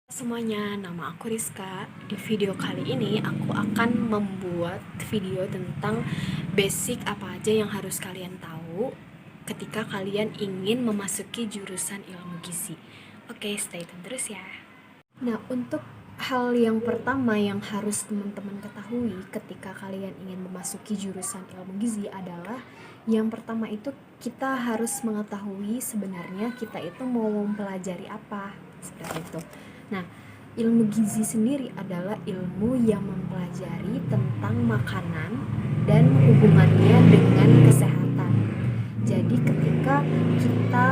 Semuanya, nama aku Rizka. Di video kali ini aku akan membuat video tentang basic apa aja yang harus kalian tahu ketika kalian ingin memasuki jurusan ilmu gizi. Oke, stay tune terus ya. Nah, untuk hal yang pertama yang harus teman-teman ketahui ketika kalian ingin memasuki jurusan ilmu gizi adalah yang pertama itu kita harus mengetahui sebenarnya kita itu mau mempelajari apa, seperti itu. Nah, ilmu gizi sendiri adalah ilmu yang mempelajari tentang makanan dan hubungannya dengan kesehatan. Jadi ketika kita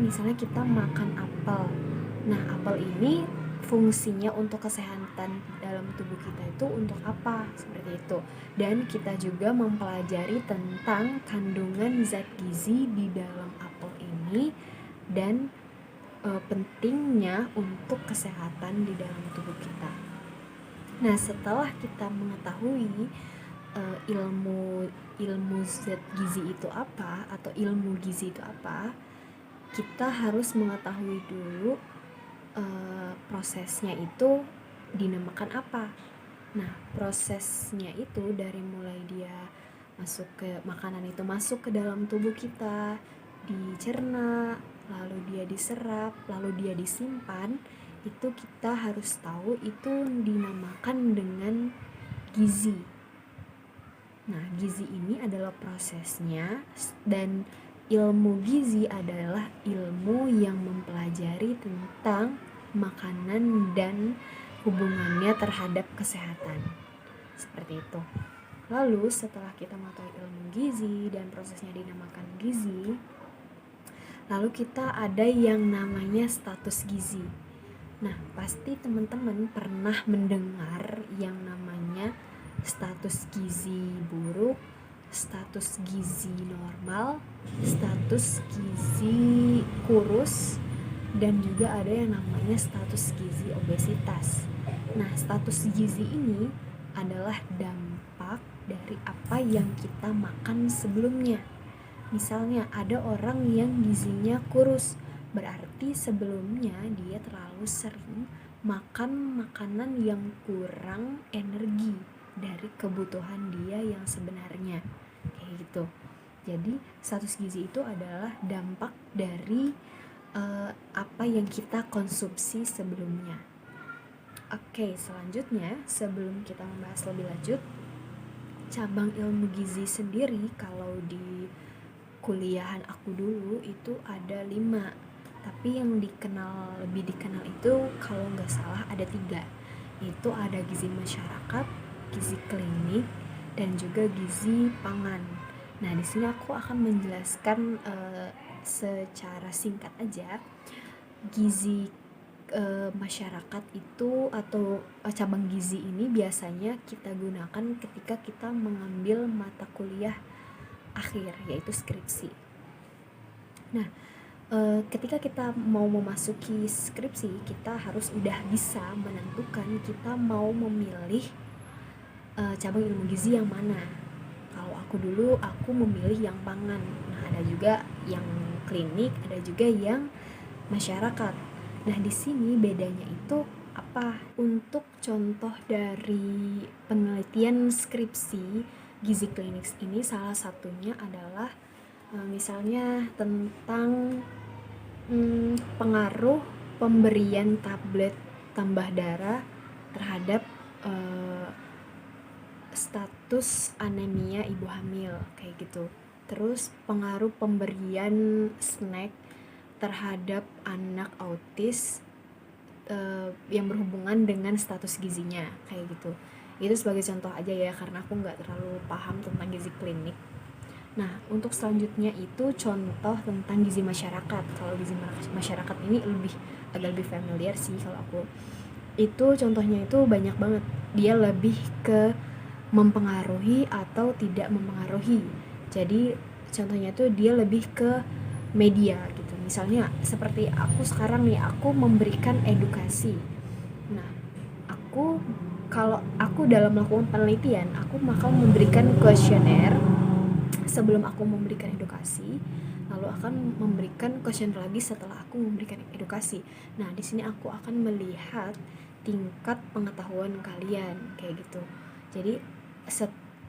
misalnya kita makan apel. Nah, apel ini fungsinya untuk kesehatan dalam tubuh kita itu untuk apa? Seperti itu. Dan kita juga mempelajari tentang kandungan zat gizi di dalam apel ini dan pentingnya untuk kesehatan di dalam tubuh kita. Nah, setelah kita mengetahui ilmu zat gizi itu apa atau ilmu gizi itu apa, kita harus mengetahui dulu prosesnya itu dinamakan apa. Nah, prosesnya itu dari mulai dia masuk ke makanan itu masuk ke dalam tubuh kita, dicerna, lalu dia diserap, lalu dia disimpan, itu kita harus tahu itu dinamakan dengan gizi. Nah, gizi ini adalah prosesnya, dan ilmu gizi adalah ilmu yang mempelajari tentang makanan dan hubungannya terhadap kesehatan. Seperti itu. Lalu setelah kita mengetahui ilmu gizi dan prosesnya dinamakan gizi, lalu kita ada yang namanya status gizi. Nah, pasti teman-teman pernah mendengar yang namanya status gizi buruk, status gizi normal, status gizi kurus, dan juga ada yang namanya status gizi obesitas. Nah, status gizi ini adalah dampak dari apa yang kita makan sebelumnya. Misalnya ada orang yang gizinya kurus, berarti sebelumnya dia terlalu sering makan makanan yang kurang energi dari kebutuhan dia yang sebenarnya, kayak gitu. Jadi status gizi itu adalah dampak dari apa yang kita konsumsi sebelumnya. Oke, selanjutnya sebelum kita membahas lebih lanjut, cabang ilmu gizi sendiri kalau di kuliahan aku dulu itu ada 5, tapi yang lebih dikenal itu kalau nggak salah ada 3, itu ada gizi masyarakat, gizi klinik, dan juga gizi pangan. Nah, di sini aku akan menjelaskan secara singkat aja. Gizi masyarakat itu atau cabang gizi ini biasanya kita gunakan ketika kita mengambil mata kuliah akhir, yaitu skripsi. Nah, ketika kita mau memasuki skripsi, kita harus udah bisa menentukan kita mau memilih cabang ilmu gizi yang mana. Kalau aku dulu, aku memilih yang pangan. Nah, ada juga yang klinik, ada juga yang masyarakat. Nah, di sini bedanya itu apa? Untuk contoh dari penelitian skripsi gizi klinik ini, salah satunya adalah misalnya tentang pengaruh pemberian tablet tambah darah terhadap status anemia ibu hamil, kayak gitu. Terus pengaruh pemberian snack terhadap anak autis yang berhubungan dengan status gizinya, kayak gitu. Itu sebagai contoh aja ya, karena aku nggak terlalu paham tentang gizi klinik. Nah, untuk selanjutnya itu contoh tentang gizi masyarakat. Kalau gizi masyarakat ini agak lebih familiar sih kalau aku. Itu contohnya itu banyak banget. Dia lebih ke mempengaruhi atau tidak mempengaruhi. Jadi contohnya itu dia lebih ke media gitu. Misalnya seperti aku sekarang nih, aku memberikan edukasi. Nah, kalau aku dalam melakukan penelitian, aku bakal memberikan kuesioner sebelum aku memberikan edukasi. lalu akan memberikan questionnaire lagi setelah aku memberikan edukasi. Nah, di sini aku akan melihat tingkat pengetahuan kalian kayak gitu. Jadi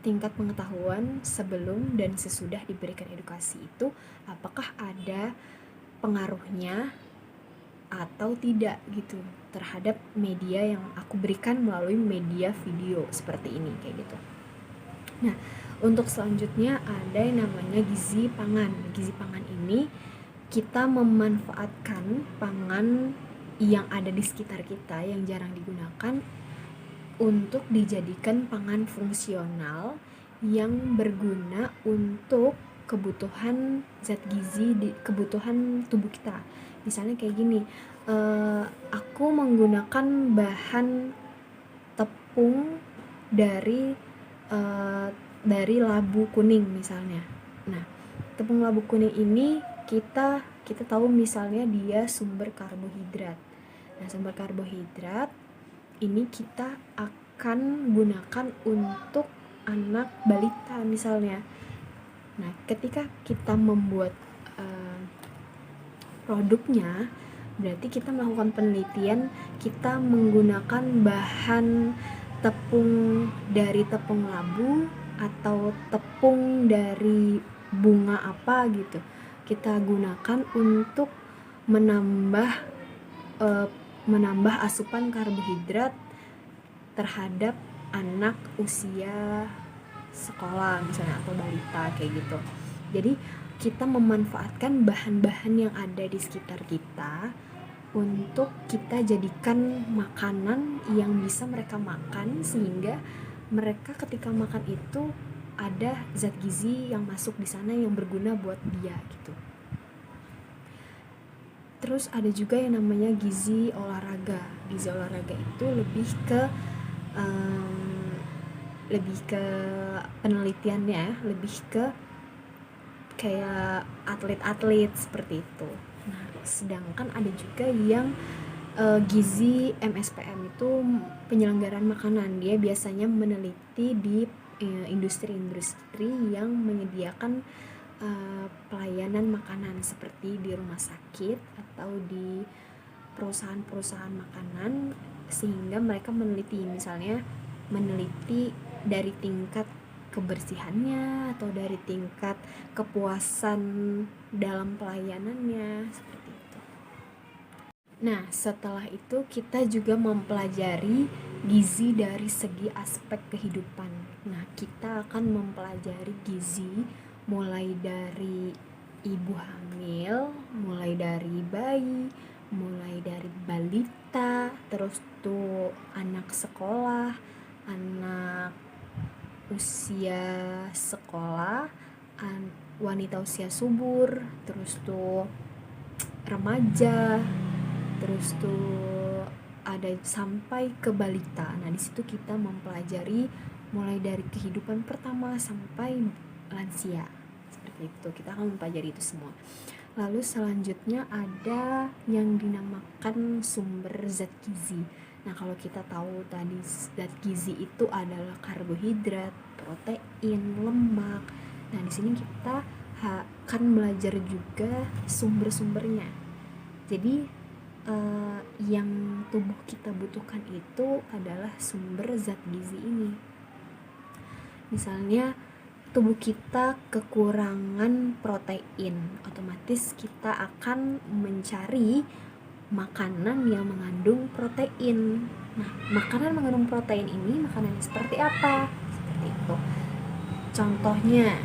tingkat pengetahuan sebelum dan sesudah diberikan edukasi itu apakah ada pengaruhnya atau tidak gitu terhadap media yang aku berikan melalui media video seperti ini kayak gitu. Nah, untuk selanjutnya ada yang namanya gizi pangan. Gizi pangan ini kita memanfaatkan pangan yang ada di sekitar kita yang jarang digunakan untuk dijadikan pangan fungsional yang berguna untuk kebutuhan zat gizi di kebutuhan tubuh kita. Misalnya kayak gini, aku menggunakan bahan tepung dari labu kuning misalnya. Nah, tepung labu kuning ini kita tahu misalnya dia sumber karbohidrat. Nah, sumber karbohidrat ini kita akan gunakan untuk anak balita misalnya. Nah, ketika kita membuat produknya, berarti kita melakukan penelitian, kita menggunakan bahan tepung dari tepung labu atau tepung dari bunga apa gitu. Kita gunakan untuk menambah asupan karbohidrat terhadap anak usia sekolah misalnya atau balita kayak gitu. Jadi kita memanfaatkan bahan-bahan yang ada di sekitar kita untuk kita jadikan makanan yang bisa mereka makan sehingga mereka ketika makan itu ada zat gizi yang masuk di sana yang berguna buat dia gitu. Terus ada juga yang namanya gizi olahraga. Gizi olahraga itu lebih ke penelitiannya, lebih ke kayak atlet-atlet seperti itu. Nah, sedangkan ada juga yang gizi MSPM itu penyelenggaraan makanan. Dia biasanya meneliti di industri-industri yang menyediakan pelayanan makanan seperti di rumah sakit atau di perusahaan-perusahaan makanan, sehingga mereka meneliti misalnya dari tingkat kebersihannya atau dari tingkat kepuasan dalam pelayanannya seperti itu. Nah, setelah itu kita juga mempelajari gizi dari segi aspek kehidupan. Nah, kita akan mempelajari gizi mulai dari ibu hamil, mulai dari bayi, mulai dari balita, terus tuh anak sekolah, anak usia sekolah, wanita usia subur, terus tuh remaja, terus tuh ada sampai ke balita. Nah, di situ kita mempelajari mulai dari kehidupan pertama sampai lansia. Seperti itu, kita akan mempelajari itu semua. Lalu selanjutnya ada yang dinamakan sumber zat gizi. Nah, kalau kita tahu tadi zat gizi itu adalah karbohidrat, protein, lemak. Nah, di sini kita akan belajar juga sumber-sumbernya. Jadi yang tubuh kita butuhkan itu adalah sumber zat gizi ini. Misalnya tubuh kita kekurangan protein, otomatis kita akan mencari makanan yang mengandung protein. Nah, makanan mengandung protein ini makanannya seperti apa? Seperti itu. Contohnya,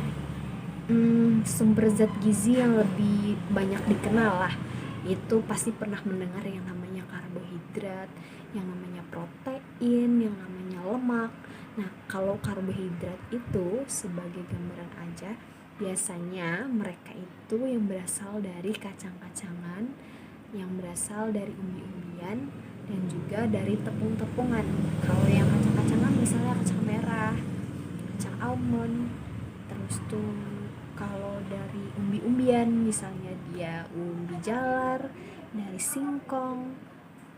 sumber zat gizi yang lebih banyak dikenal lah, itu pasti pernah mendengar yang namanya karbohidrat, yang namanya protein, yang namanya lemak. Nah, kalau karbohidrat itu sebagai gambaran aja, biasanya mereka itu yang berasal dari kacang-kacangan, yang berasal dari umbi-umbian, dan juga dari tepung-tepungan. Kalau yang kacang-kacangan misalnya kacang merah, kacang almond, terus tuh kalau dari umbi-umbian misalnya dia umbi jalar, dari singkong.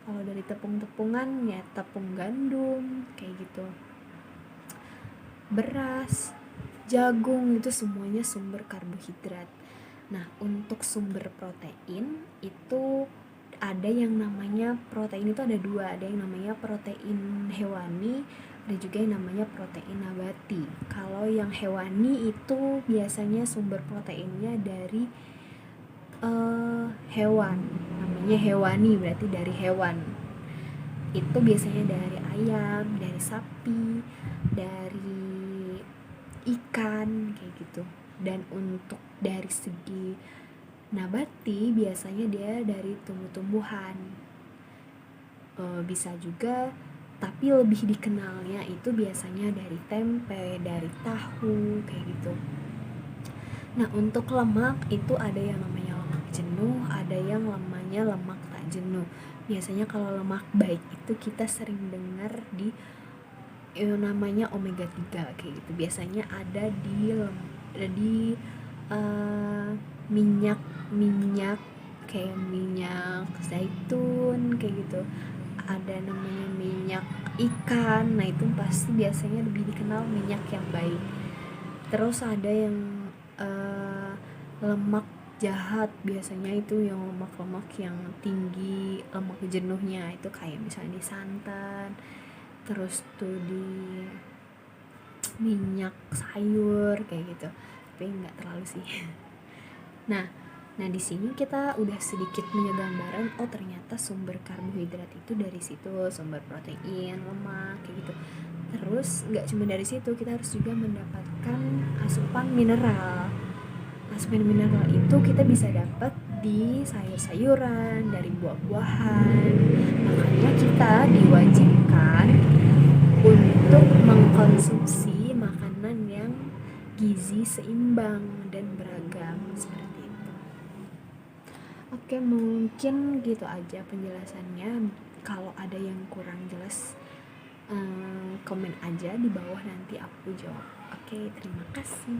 Kalau dari tepung-tepungan ya tepung gandum kayak gitu. Beras, jagung, itu semuanya sumber karbohidrat. Nah, untuk sumber protein itu ada yang namanya protein itu ada dua, ada yang namanya protein hewani, ada juga yang namanya protein nabati. Kalau yang hewani itu biasanya sumber proteinnya dari hewan, namanya hewani berarti dari hewan. Itu biasanya dari ayam, dari sapi, dari ikan kayak gitu. Dan untuk dari segi nabati biasanya dia dari tumbuh-tumbuhan. Bisa juga, tapi lebih dikenalnya itu biasanya dari tempe, dari tahu kayak gitu. Nah, untuk lemak itu ada yang namanya lemak jenuh, ada yang namanya lemak tak jenuh. Biasanya kalau lemak baik itu kita sering dengar di namanya omega 3 kayak gitu. Biasanya ada di minyak kayak minyak zaitun kayak gitu. Ada namanya minyak ikan. Nah, itu pasti biasanya lebih dikenal minyak yang baik. Terus ada yang lemak jahat, biasanya itu yang lemak-lemak yang tinggi lemak jenuhnya, itu kayak misalnya di santan, terus tuh di minyak sayur kayak gitu, tapi nggak terlalu sih. Nah, di sini kita udah sedikit punya gambaran, oh ternyata sumber karbohidrat itu dari situ, sumber protein, lemak kayak gitu. Terus nggak cuma dari situ, kita harus juga mendapatkan asupan mineral. Asupan mineral itu kita bisa dapat di sayur-sayuran, dari buah-buahan. Makanya kita diwajibkan untuk mengkonsumsi makanan yang gizi seimbang dan beragam seperti itu. Oke, mungkin gitu aja penjelasannya. Kalau ada yang kurang jelas, komen aja di bawah, nanti aku jawab. Oke, terima kasih.